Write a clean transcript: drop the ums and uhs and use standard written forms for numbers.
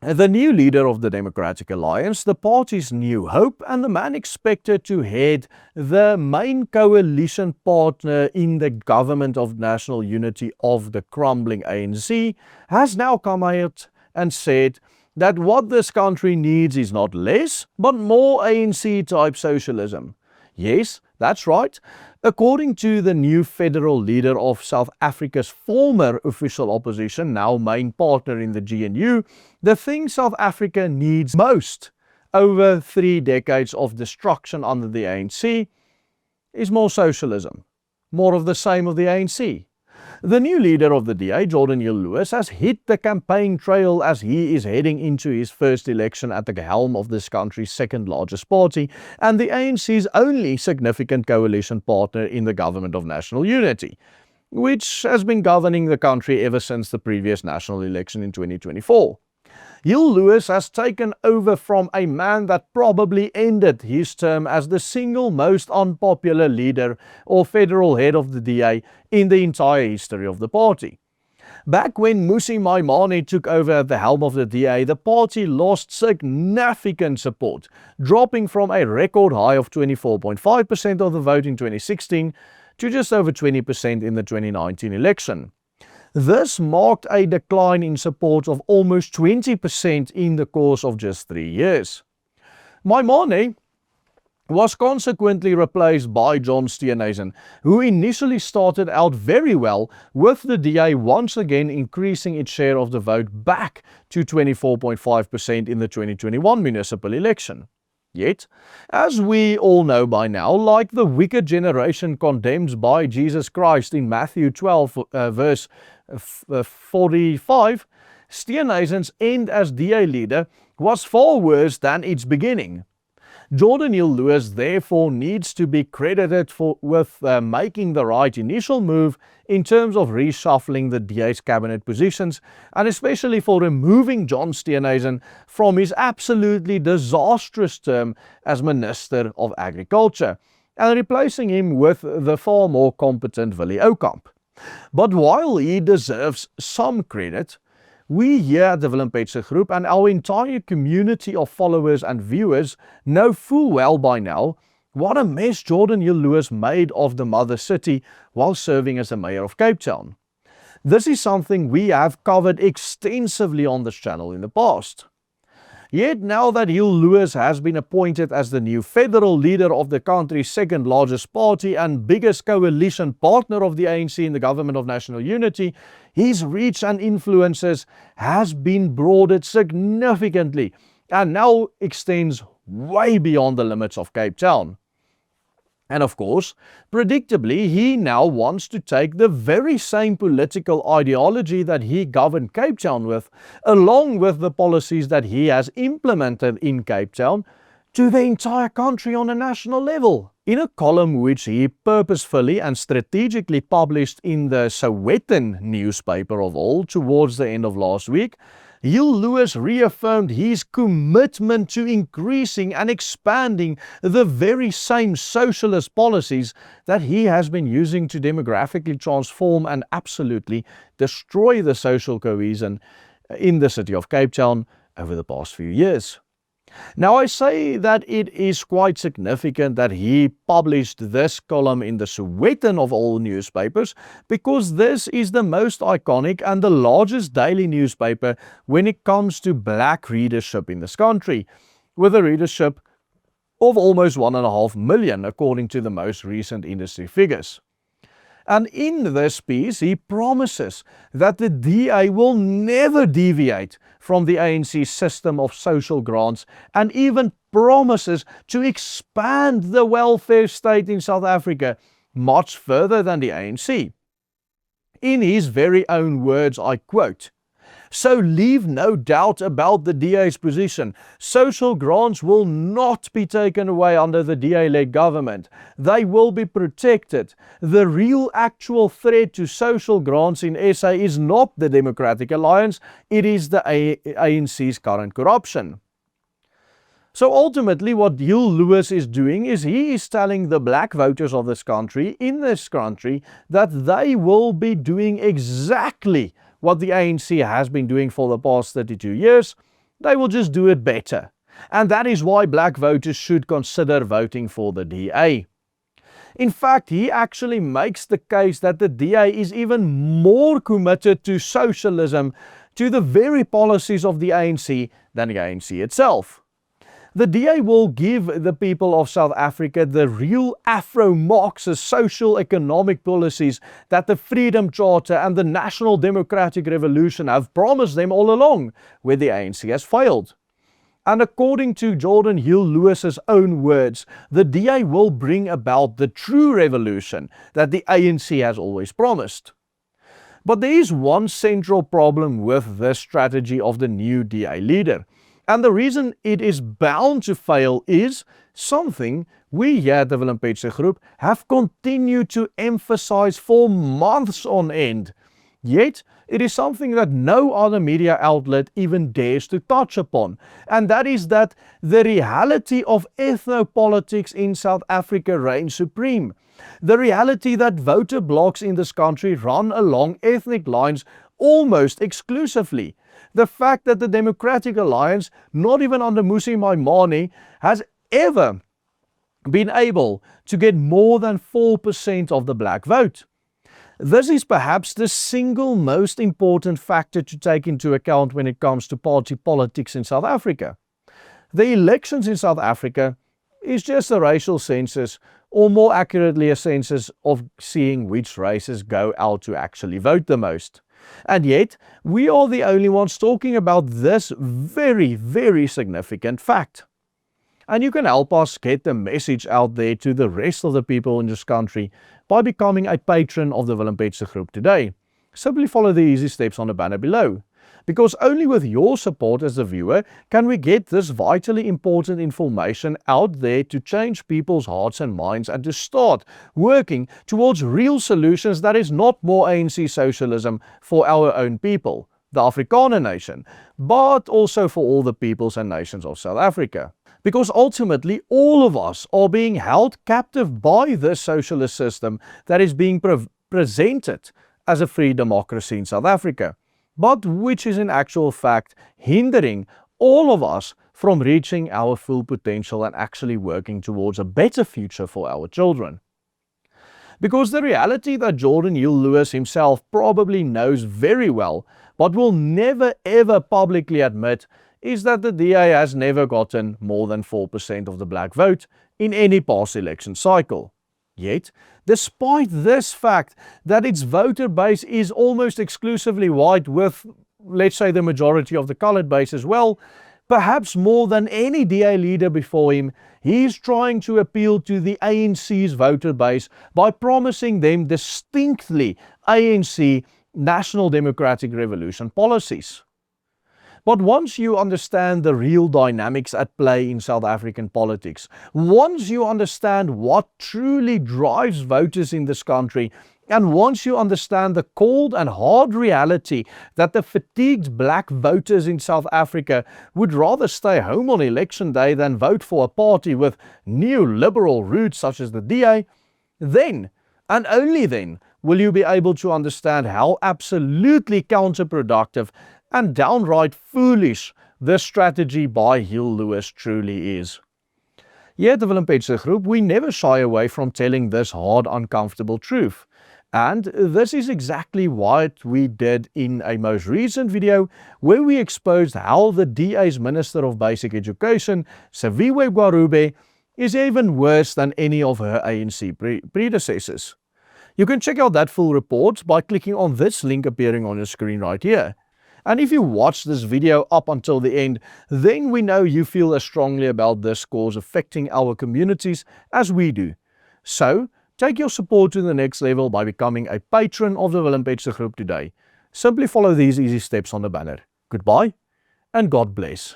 The new leader of the Democratic Alliance, the party's new hope, and the man expected to head the main coalition partner in the government of national unity of the crumbling ANC, has now come out and said that what this country needs is not less, but more ANC-type socialism. Yes, that's right. According to the new federal leader of South Africa's former official opposition, now main partner in the GNU, the thing South Africa needs most over 3 decades of destruction under the ANC is more socialism, more of the same of the ANC. The new leader of the DA, Jordan Hill-Lewis, has hit the campaign trail as he is heading into his first election at the helm of this country's second largest party and the ANC's only significant coalition partner in the government of national unity, which has been governing the country ever since the previous national election in 2024. Hill-Lewis has taken over from a man that probably ended his term as the single most unpopular leader or federal head of the DA in the entire history of the party. Back when Mmusi Maimane took over at the helm of the DA, the party lost significant support, dropping from a record high of 24.5% of the vote in 2016 to just over 20% in the 2019 election. This marked a decline in support of almost 20% in the course of just 3 years. Maimane was consequently replaced by John Steenhuisen, who initially started out very well, with the DA once again increasing its share of the vote back to 24.5% in the 2021 municipal election. Yet, as we all know by now, like the wicked generation condemned by Jesus Christ in Matthew 12, verse 45, Steenhuisen's end as DA leader was far worse than its beginning. Jordan Hill-Lewis therefore needs to be credited with making the right initial move in terms of reshuffling the DA's cabinet positions, and especially for removing John Steenhuisen from his absolutely disastrous term as Minister of Agriculture and replacing him with the far more competent Willie Oukamp. But while he deserves some credit, we here at the Willem Petsche Group and our entire community of followers and viewers know full well by now what a mess Jordan Hill-Lewis made of the mother city while serving as the mayor of Cape Town. This is something we have covered extensively on this channel in the past. Yet now that Hill-Lewis has been appointed as the new federal leader of the country's second largest party and biggest coalition partner of the ANC in the government of national unity, his reach and influences has been broadened significantly and now extends way beyond the limits of Cape Town. And of course, predictably, he now wants to take the very same political ideology that he governed Cape Town with, along with the policies that he has implemented in Cape Town, to the entire country on a national level. In a column which he purposefully and strategically published in the Sowetan newspaper of all towards the end of last week, Hill-Lewis reaffirmed his commitment to increasing and expanding the very same socialist policies that he has been using to demographically transform and absolutely destroy the social cohesion in the city of Cape Town over the past few years. Now, I say that it is quite significant that he published this column in the Sowetan of all newspapers, because this is the most iconic and the largest daily newspaper when it comes to black readership in this country, with a readership of almost 1.5 million according to the most recent industry figures. And in this piece, he promises that the DA will never deviate from the ANC system of social grants, and even promises to expand the welfare state in South Africa much further than the ANC. In his very own words, I quote, "So leave no doubt about the DA's position. Social grants will not be taken away under the DA-led government. They will be protected. The real actual threat to social grants in SA is not the Democratic Alliance, it is the ANC's current corruption." So ultimately what Hill-Lewis is doing is he is telling the black voters of this country, that they will be doing exactly what the ANC has been doing for the past 32 years, They will just do it better. And that is why black voters should consider voting for the DA. In fact, he actually makes the case that the DA is even more committed to socialism, to the very policies of the ANC, than the ANC itself. The DA will give the people of South Africa the real Afro-Marxist social economic policies that the Freedom Charter and the National Democratic Revolution have promised them all along, where the ANC has failed. And according to Jordan Hill-Lewis's own words, the DA will bring about the true revolution that the ANC has always promised. But there is one central problem with this strategy of the new DA leader. And the reason it is bound to fail is something we here at the Willem Petsche Group have continued to emphasize for months on end. Yet, it is something that no other media outlet even dares to touch upon. And that is that the reality of ethnopolitics in South Africa reigns supreme. The reality that voter blocs in this country run along ethnic lines almost exclusively. The fact that the Democratic Alliance, not even under Mmusi Maimane, has ever been able to get more than 4% of the black vote. This is perhaps the single most important factor to take into account when it comes to party politics in South Africa. The elections in South Africa is just a racial census, or more accurately a census of seeing which races go out to actually vote the most. And yet, we are the only ones talking about this very, very significant fact. And you can help us get the message out there to the rest of the people in this country by becoming a patron of the Willem Petsche Group today. Simply follow the easy steps on the banner below. Because only with your support as a viewer can we get this vitally important information out there to change people's hearts and minds and to start working towards real solutions that is not more ANC socialism for our own people, the Afrikaner nation, but also for all the peoples and nations of South Africa. Because ultimately all of us are being held captive by this socialist system that is being presented as a free democracy in South Africa, but which is in actual fact hindering all of us from reaching our full potential and actually working towards a better future for our children. Because the reality that Jordan Hill-Lewis himself probably knows very well, but will never ever publicly admit, is that the DA has never gotten more than 4% of the black vote in any past election cycle. Yet, despite this fact that its voter base is almost exclusively white with, let's say, the majority of the colored base as well, perhaps more than any DA leader before him, he is trying to appeal to the ANC's voter base by promising them distinctly ANC National Democratic Revolution policies. But once you understand the real dynamics at play in South African politics, once you understand what truly drives voters in this country, and once you understand the cold and hard reality that the fatigued black voters in South Africa would rather stay home on election day than vote for a party with neoliberal roots such as the DA, then, and only then, will you be able to understand how absolutely counterproductive and downright foolish this strategy by Hill-Lewis truly is. Here at the Willem Petsche Group, we never shy away from telling this hard, uncomfortable truth. And this is exactly what we did in a most recent video where we exposed how the DA's Minister of Basic Education, Saviwe Gwarube, is even worse than any of her ANC predecessors. You can check out that full report by clicking on this link appearing on your screen right here. And if you watch this video up until the end, then we know you feel as strongly about this cause affecting our communities as we do. So, take your support to the next level by becoming a patron of the Willem Petsche Group today. Simply follow these easy steps on the banner. Goodbye and God bless.